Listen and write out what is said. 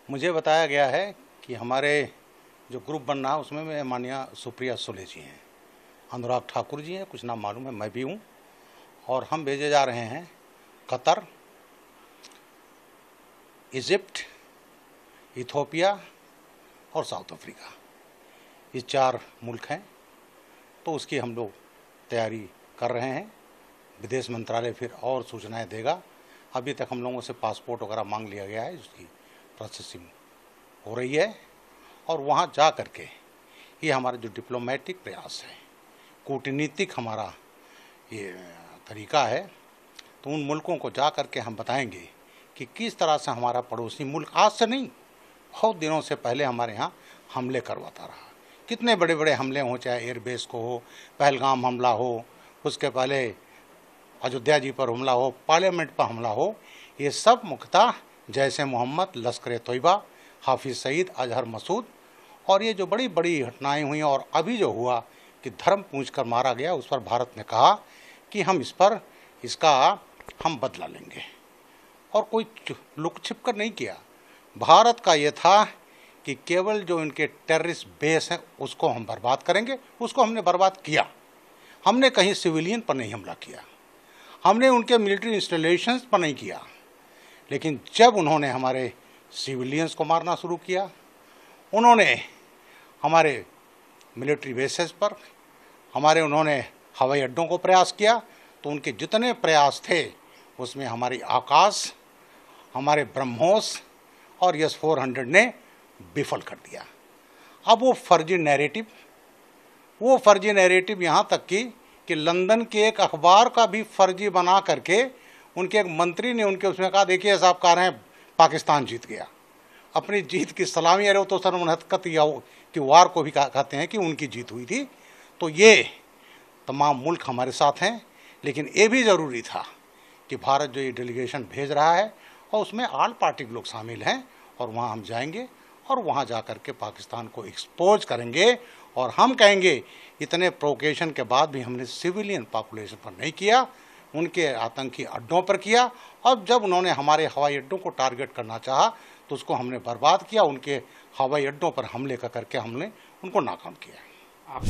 मुझे बताया गया है कि हमारे जो ग्रुप बन रहा है उसमें माननीय सुप्रिया सुले जी हैं, अनुराग ठाकुर जी हैं, कुछ नाम मालूम है, मैं भी हूँ। और हम भेजे जा रहे हैं कतर, इजिप्ट, इथियोपिया और साउथ अफ्रीका। ये 4 मुल्क हैं। तो उसकी हम लोग तैयारी कर रहे हैं। विदेश मंत्रालय फिर और सूचनाएं देगा। अभी तक हम लोगों से पासपोर्ट वगैरह मांग लिया गया है, उसकी प्रोसेसिंग हो रही है। और वहाँ जा कर के ये हमारा जो डिप्लोमेटिक प्रयास है, कूटनीतिक हमारा ये तरीका है, तो उन मुल्कों को जा कर के हम बताएंगे कि किस तरह से हमारा पड़ोसी मुल्क आज से नहीं, बहुत दिनों से पहले हमारे यहाँ हमले करवाता रहा। कितने बड़े बड़े हमले हों, चाहे एयरबेस को हो, पहलगाम हमला हो, उसके पहले अयोध्या जी पर हमला हो, पार्लियामेंट पर हमला हो, ये सब मुख्यतः जैसे मोहम्मद, लश्कर तोयबा, हाफिज़ सईद, अजहर मसूद और ये जो बड़ी बड़ी घटनाएं हुई और अभी जो हुआ कि धर्म पूछ कर मारा गया, उस पर भारत ने कहा कि हम इसका हम बदला लेंगे। और कोई लुक छिप कर नहीं किया। भारत का ये था कि केवल जो इनके टेररिस्ट बेस हैं उसको हम बर्बाद करेंगे। उसको हमने बर्बाद किया। हमने कहीं सिविलियन पर नहीं हमला किया, हमने उनके मिलिट्री इंस्टॉलेशंस पर नहीं किया। लेकिन जब उन्होंने हमारे सिविलियंस को मारना शुरू किया, उन्होंने हमारे मिलिट्री बेसेस पर उन्होंने हवाई अड्डों को प्रयास किया, तो उनके जितने प्रयास थे उसमें हमारी आकाश, हमारे ब्रह्मोस और S-400 ने विफल कर दिया। अब वो फर्जी नैरेटिव यहाँ तक कि लंदन के एक अखबार का भी फर्जी बना करके उनके एक मंत्री ने उनके उसमें कहा, देखिए साहब कह रहे हैं पाकिस्तान जीत गया। अपनी जीत की सलामी, अरे वो तो सरमनहत्कत की वार को भी कहते हैं कि उनकी जीत हुई थी। तो ये तमाम मुल्क हमारे साथ हैं। लेकिन ये भी ज़रूरी था कि भारत जो ये डेलीगेशन भेज रहा है और उसमें ऑल पार्टी के लोग शामिल हैं, और वहाँ हम जाएंगे और वहाँ जा कर के पाकिस्तान को एक्सपोज करेंगे। और हम कहेंगे इतने प्रोवोकेशन के बाद भी हमने सिविलियन पॉपुलेशन पर नहीं किया, उनके आतंकी अड्डों पर किया। और जब उन्होंने हमारे हवाई अड्डों को टारगेट करना चाहा तो उसको हमने बर्बाद किया। उनके हवाई अड्डों पर हमले करके हमने उनको नाकाम किया।